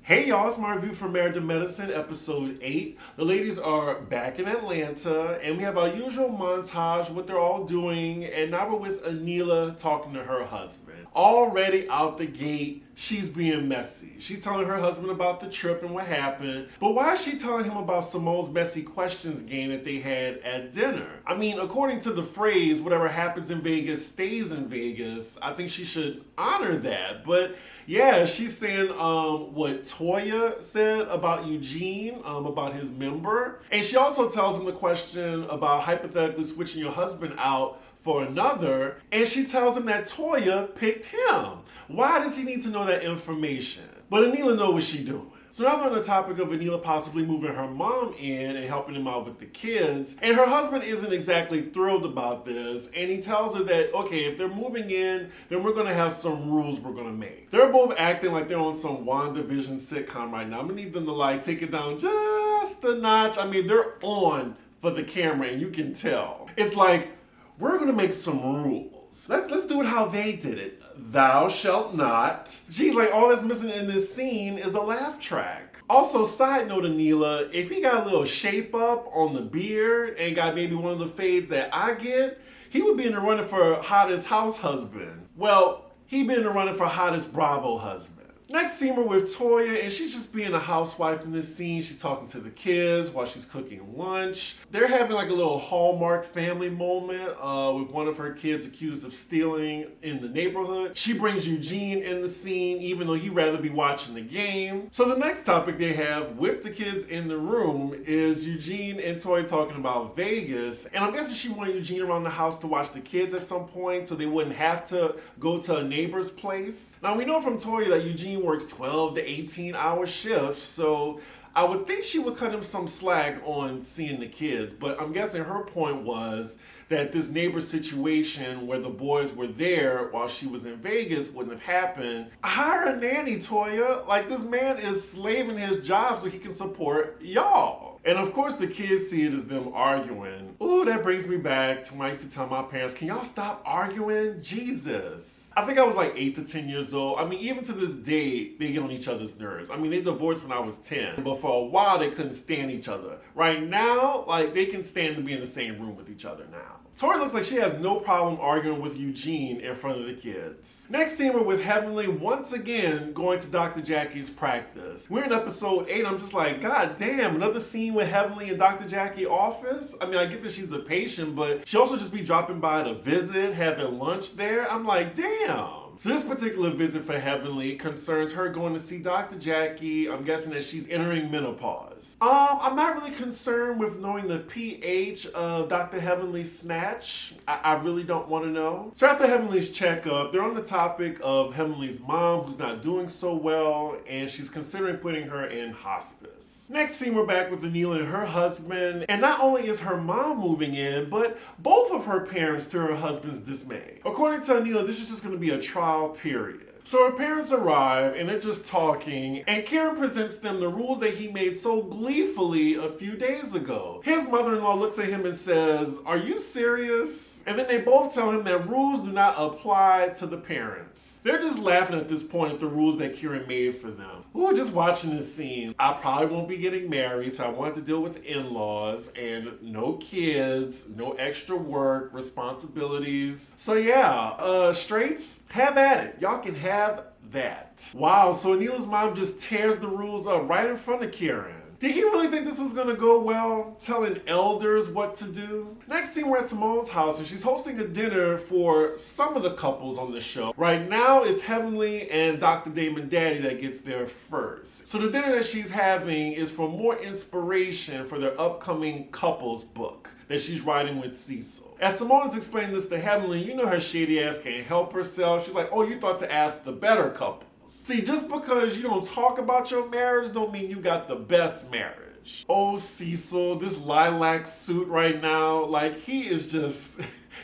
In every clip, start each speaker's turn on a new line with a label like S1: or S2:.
S1: Hey y'all, it's my review for Married to Medicine, episode 8. The ladies are back in Atlanta, and we have our usual montage, what they're all doing, and now we're with Anila talking to her husband. Already out the gate, she's being messy. She's telling her husband about the trip and what happened, but why is she telling him about Simone's messy questions game that they had at dinner? I mean, according to the phrase, whatever happens in Vegas stays in Vegas, I think she should honor that, but yeah, she's saying what Toya said about Eugene, about his member. And she also tells him the question about hypothetically switching your husband out for another. And she tells him that Toya picked him. Why does he need to know that information? But Anila knows what she's doing. So now they're on the topic of Anila possibly moving her mom in and helping him out with the kids. And her husband isn't exactly thrilled about this. And he tells her that, okay, if they're moving in, then we're going to have some rules we're going to make. They're both acting like they're on some WandaVision sitcom right now. I'm going to need them to take it down just a notch. I mean, they're on for the camera and you can tell. It's like, we're going to make some rules. Let's do it how they did it. Thou shalt not. Geez, like all that's missing in this scene is a laugh track. Also, side note, Anila, if he got a little shape up on the beard and got maybe one of the fades that I get, he would be in the running for hottest house husband. Well, he'd be in the running for hottest Bravo husband. Next scene, we're with Toya, and she's just being a housewife in this scene. She's talking to the kids while she's cooking lunch. They're having like a little Hallmark family moment with one of her kids accused of stealing in the neighborhood. She brings Eugene in the scene, even though he'd rather be watching the game. So the next topic they have with the kids in the room is Eugene and Toya talking about Vegas. And I'm guessing she wanted Eugene around the house to watch the kids at some point so they wouldn't have to go to a neighbor's place. Now we know from Toya that Eugene works 12 to 18 hour shifts, so I would think she would cut him some slack on seeing the kids, but I'm guessing her point was that this neighbor situation where the boys were there while she was in Vegas wouldn't have happened. Hire a nanny, Toya. Like, this man is slaving his job so he can support y'all. And of course the kids see it as them arguing. Ooh, that brings me back to when I used to tell my parents, can y'all stop arguing? Jesus. I think I was like 8 to 10 years old. I mean, even to this day, they get on each other's nerves. I mean, they divorced when I was 10, but for a while they couldn't stand each other. Right now, like, they can stand to be in the same room with each other now. Tori looks like she has no problem arguing with Eugene in front of the kids. Next scene, we're with Heavenly once again going to Dr. Jackie's practice. We're in episode 8. I'm just like, God damn, another scene with Heavenly in Dr. Jackie's office? I mean, I get that she's the patient, but she also just be dropping by to visit, having lunch there. I'm like, damn. So this particular visit for Heavenly concerns her going to see Dr. Jackie. I'm guessing that she's entering menopause. I'm not really concerned with knowing the pH of Dr. Heavenly's snatch. I really don't want to know. So after Heavenly's checkup, they're on the topic of Heavenly's mom who's not doing so well, and she's considering putting her in hospice. Next scene, we're back with Anila and her husband, and not only is her mom moving in, but both of her parents to her husband's dismay. According to Anila, this is just going to be a trial period. So her parents arrive and they're just talking, and Karen presents them the rules that he made so gleefully a few days ago. His mother-in-law looks at him and says, "Are you serious?" And then they both tell him that rules do not apply to the parents. They're just laughing at this point at the rules that Karen made for them. Ooh, just watching this scene. I probably won't be getting married, so I wanted to deal with in-laws and no kids, no extra work, responsibilities. So yeah, straights, have at it. Y'all can have that. Wow, so Anila's mom just tears the rules up right in front of Karen. Did he really think this was gonna go well, telling elders what to do? Next scene, we're at Simone's house and she's hosting a dinner for some of the couples on the show. Right now, it's Heavenly and Dr. Damon Daddy that gets there first. So the dinner that she's having is for more inspiration for their upcoming couples book that she's writing with Cecil. As Simone is explaining this to Heavenly, you know her shady ass can't help herself. She's like, oh, you thought to ask the better couple. See, just because you don't talk about your marriage don't mean you got the best marriage. Oh, Cecil, this lilac suit right now, like he is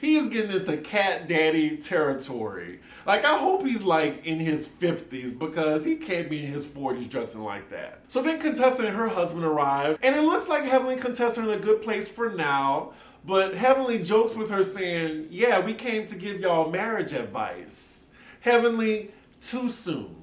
S1: getting into cat daddy territory. Like, I hope he's like in his 50s because he can't be in his 40s dressing like that. So then Contessa and her husband arrive, and it looks like Heavenly and Contessa are in a good place for now, but Heavenly jokes with her saying, yeah, we came to give y'all marriage advice. Heavenly, too soon.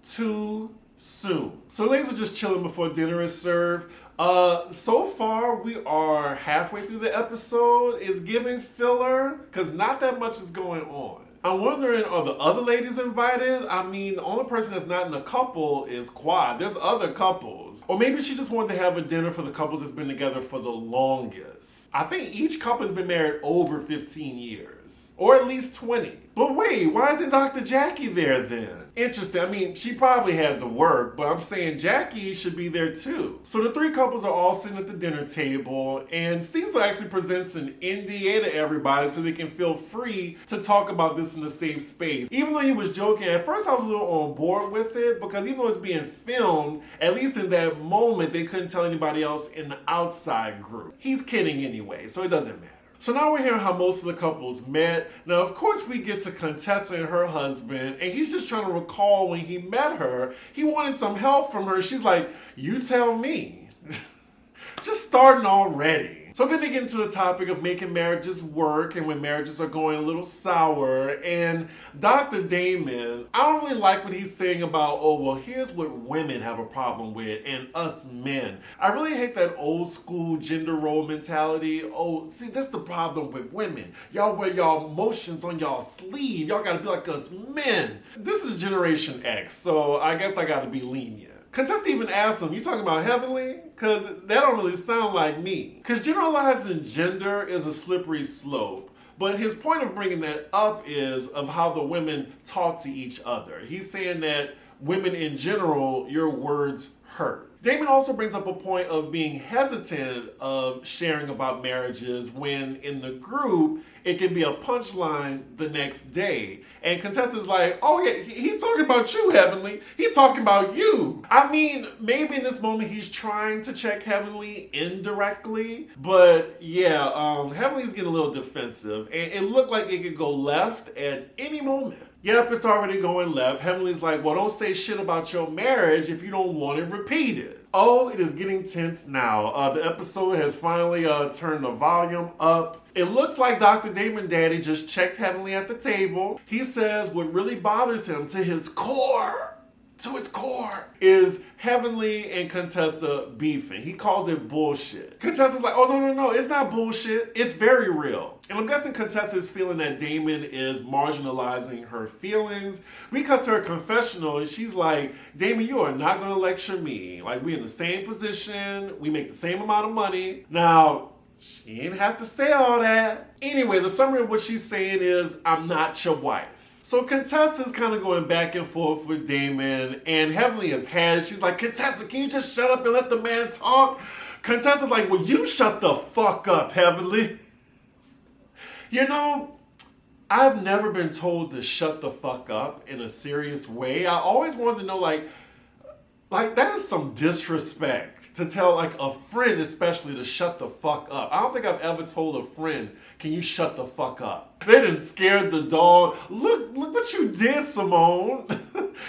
S1: Too soon. So ladies are just chilling before dinner is served. So far we are halfway through the episode. It's giving filler because not that much is going on. I'm wondering, are the other ladies invited? I mean, the only person that's not in the couple is Quad. There's other couples. Or maybe she just wanted to have a dinner for the couples that's been together for the longest. I think each couple has been married over 15 years. Or at least 20. But wait, why isn't Dr. Jackie there then? Interesting. I mean, she probably had to work, but I'm saying Jackie should be there too. So the three couples are all sitting at the dinner table, and Cecil actually presents an NDA to everybody so they can feel free to talk about this in a safe space. Even though he was joking, at first I was a little on board with it, because even though it's being filmed, at least in that moment, they couldn't tell anybody else in the outside group. He's kidding anyway, so it doesn't matter. So now we're hearing how most of the couples met. Now, of course, we get to Contessa and her husband, and he's just trying to recall when he met her. He wanted some help from her. She's like, you tell me. Just starting already. So then they get into the topic of making marriages work and when marriages are going a little sour. And Dr. Damon, I don't really like what he's saying about, oh, well, here's what women have a problem with and us men. I really hate that old school gender role mentality. Oh, see, that's the problem with women. Y'all wear y'all emotions on y'all sleeve. Y'all gotta be like us men. This is Generation X, so I guess I gotta be lenient. Contessa even asked him, you talking about heavenly? Because that don't really sound like me. Because generalizing gender is a slippery slope. But his point of bringing that up is of how the women talk to each other. He's saying that women in general, your words hurt. Damon also brings up a point of being hesitant of sharing about marriages when in the group, it can be a punchline the next day. And Contessa's like, oh yeah, he's talking about you, Heavenly. He's talking about you. I mean, maybe in this moment he's trying to check Heavenly indirectly. But yeah, Heavenly's getting a little defensive. And it looked like it could go left at any moment. Yep, it's already going left. Heavenly's like, well, don't say shit about your marriage if you don't want it repeated. Oh, it is getting tense now. The episode has finally turned the volume up. It looks like Dr. Damon Daddy just checked Heavenly at the table. He says what really bothers him to his core, is Heavenly and Contessa beefing. He calls it bullshit. Contessa's like, oh, no, it's not bullshit. It's very real. And I'm guessing Contessa is feeling that Damon is marginalizing her feelings. We cut to her confessional and she's like, Damon, you are not going to lecture me. Like, we in the same position. We make the same amount of money. Now, she didn't have to say all that. Anyway, the summary of what she's saying is, I'm not your wife. So Contessa's kind of going back and forth with Damon, and Heavenly has had it. She's like, Contessa, can you just shut up and let the man talk? Contessa's like, well, you shut the fuck up, Heavenly. You know, I've never been told to shut the fuck up in a serious way. I always wanted to know, like that is some disrespect to tell like a friend especially to shut the fuck up. I don't think I've ever told a friend, can you shut the fuck up? They done scared the dog. Look what you did, Simone.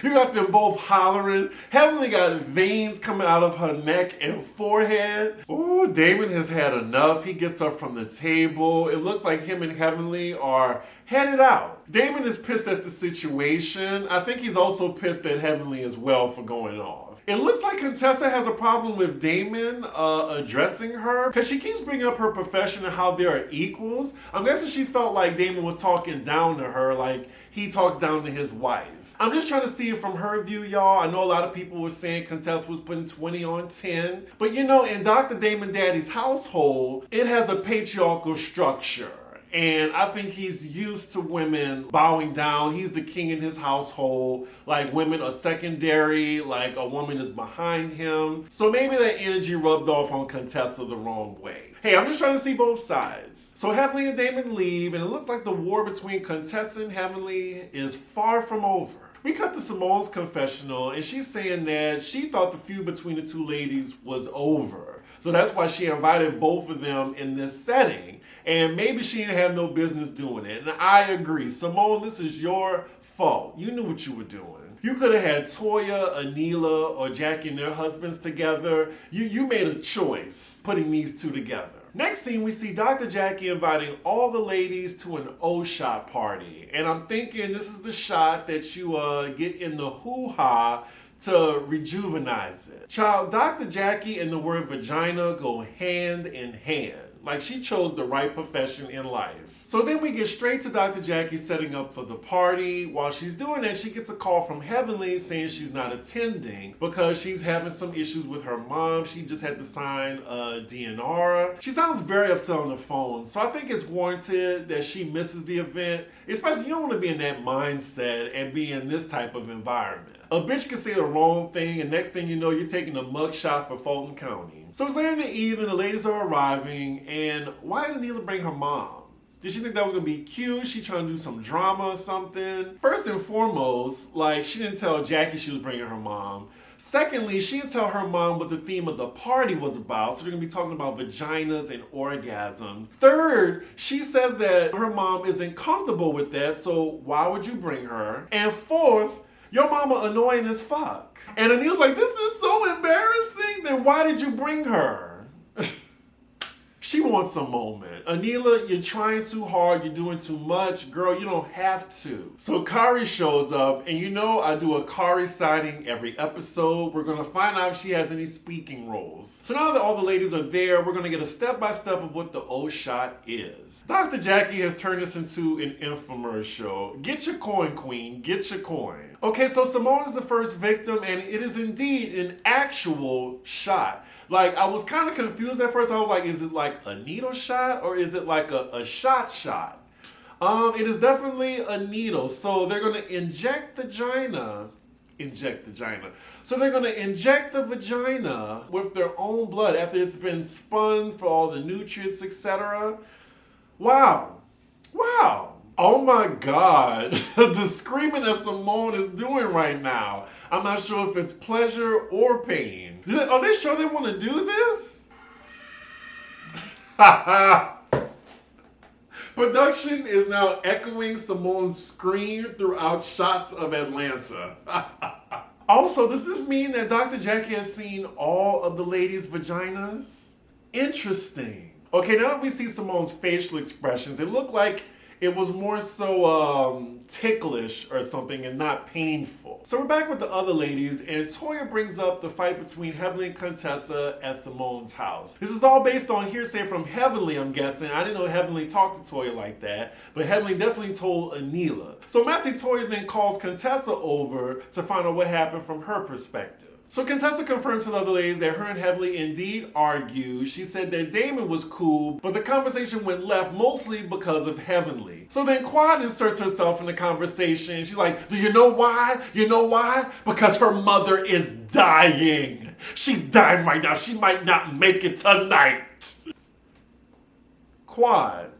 S1: You got them both hollering. Heavenly got veins coming out of her neck and forehead. Ooh, Damon has had enough. He gets up from the table. It looks like him and Heavenly are headed out. Damon is pissed at the situation. I think he's also pissed at Heavenly as well for going off. It looks like Contessa has a problem with Damon addressing her because she keeps bringing up her profession and how they are equals. I'm guessing she felt like Damon was talking down to her like he talks down to his wife. I'm just trying to see it from her view, y'all. I know a lot of people were saying Contessa was putting 20 on 10. But you know, in Dr. Damon Daddy's household, it has a patriarchal structure. And I think he's used to women bowing down. He's the king in his household. Like, women are secondary. Like, a woman is behind him. So maybe that energy rubbed off on Contessa the wrong way. Hey, I'm just trying to see both sides. So Heavenly and Damon leave, and it looks like the war between Contessa and Heavenly is far from over. We cut to Simone's confessional, and she's saying that she thought the feud between the two ladies was over. So that's why she invited both of them in this setting. And maybe she didn't have no business doing it. And I agree. Simone, this is your fault. You knew what you were doing. You could have had Toya, Anila, or Jackie and their husbands together. You made a choice putting these two together. Next scene, we see Dr. Jackie inviting all the ladies to an O-shot party. And I'm thinking this is the shot that you get in the hoo-ha to rejuvenize it. Child, Dr. Jackie and the word vagina go hand in hand. Like, she chose the right profession in life. So then we get straight to Dr. Jackie setting up for the party. While she's doing that, she gets a call from Heavenly saying she's not attending because she's having some issues with her mom. She just had to sign a DNR. She sounds very upset on the phone. So I think it's warranted that she misses the event. Especially, you don't want to be in that mindset and be in this type of environment. A bitch can say the wrong thing, and next thing you know, you're taking a mugshot for Fulton County. So it's later in the evening, the ladies are arriving, and why did Neela bring her mom? Did she think that was gonna be cute? She trying to do some drama or something? First and foremost, like, she didn't tell Jackie she was bringing her mom. Secondly, she didn't tell her mom what the theme of the party was about, so they're gonna be talking about vaginas and orgasms. Third, she says that her mom isn't comfortable with that, so why would you bring her? And fourth, your mama annoying as fuck. And Anil's like, this is so embarrassing, then why did you bring her? She wants a moment. Anila, you're trying too hard, you're doing too much. Girl, you don't have to. So Kari shows up, and you know I do a Kari sighting every episode. We're gonna find out if she has any speaking roles. So now that all the ladies are there, we're gonna get a step-by-step of what the O-Shot is. Dr. Jackie has turned this into an infomercial. Get your coin, queen, get your coin. Okay, so Simone is the first victim, and it is indeed an actual shot. Like, I was kind of confused at first. I was like, is it like a needle shot or is it like a shot? It is definitely a needle. So they're going to inject the vagina. So they're going to inject the vagina with their own blood after it's been spun for all the nutrients, etc. Wow. Oh my God. The screaming that Simone is doing right now. I'm not sure if it's pleasure or pain. Are they sure they want to do this? Production is now echoing Simone's scream throughout shots of Atlanta. Also, does this mean that Dr. Jackie has seen all of the ladies' vaginas? Interesting. Okay, now that we see Simone's facial expressions, it looked like it was more so ticklish or something and not painful. So we're back with the other ladies, and Toya brings up the fight between Heavenly and Contessa at Simone's house. This is all based on hearsay from Heavenly, I'm guessing. I didn't know Heavenly talked to Toya like that, but Heavenly definitely told Anila. So messy Toya then calls Contessa over to find out what happened from her perspective. So Contessa confirms to the other ladies that her and Heavenly indeed argued. She said that Damon was cool, but the conversation went left mostly because of Heavenly. So then Quad inserts herself in the conversation. She's like, do you know why? You know why? Because her mother is dying. She's dying right now. She might not make it tonight. Quad,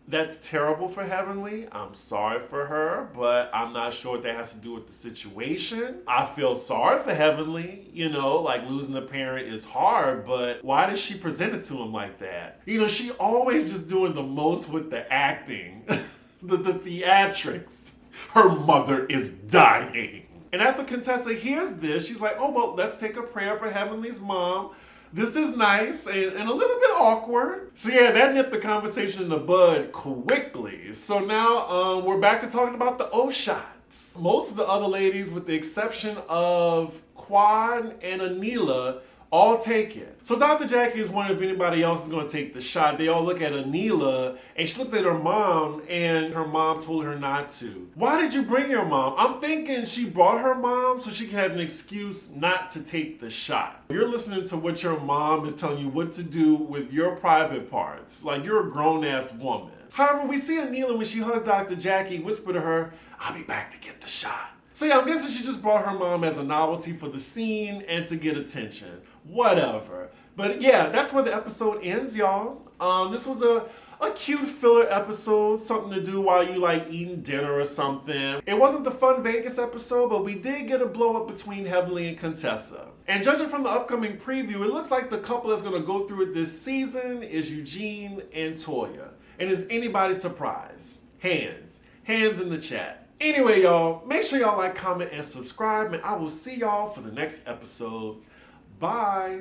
S1: that's terrible for Heavenly. I'm sorry for her, but I'm not sure what that has to do with the situation. I feel sorry for Heavenly. You know, like losing a parent is hard, but why does she present it to him like that? You know, she always just doing the most with the acting, the theatrics. Her mother is dying. And after Contessa hears this, she's like, oh, well, let's take a prayer for Heavenly's mom. This is nice and a little bit awkward. So yeah, that nipped the conversation in the bud quickly. So now we're back to talking about the O-Shots. Most of the other ladies, with the exception of Quad and Anila, all take it. So Dr. Jackie is wondering if anybody else is going to take the shot. They all look at Anila, and she looks at her mom, and her mom told her not to. Why did you bring your mom? I'm thinking she brought her mom so she can have an excuse not to take the shot. You're listening to what your mom is telling you what to do with your private parts. Like, you're a grown-ass woman. However, we see Anila, when she hugs Dr. Jackie, whisper to her, I'll be back to get the shot. So yeah, I'm guessing she just brought her mom as a novelty for the scene and to get attention. Whatever. But yeah, that's where the episode ends, y'all. This was a cute filler episode, something to do while you like eating dinner or something. It wasn't the Fun Vegas episode, but we did get a blow up between Heavenly and Contessa. And judging from the upcoming preview, it looks like the couple that's gonna go through it this season is Eugene and Toya. And is anybody surprised? Hands in the chat. Anyway, y'all, make sure y'all like, comment, and subscribe, and I will see y'all for the next episode. Bye.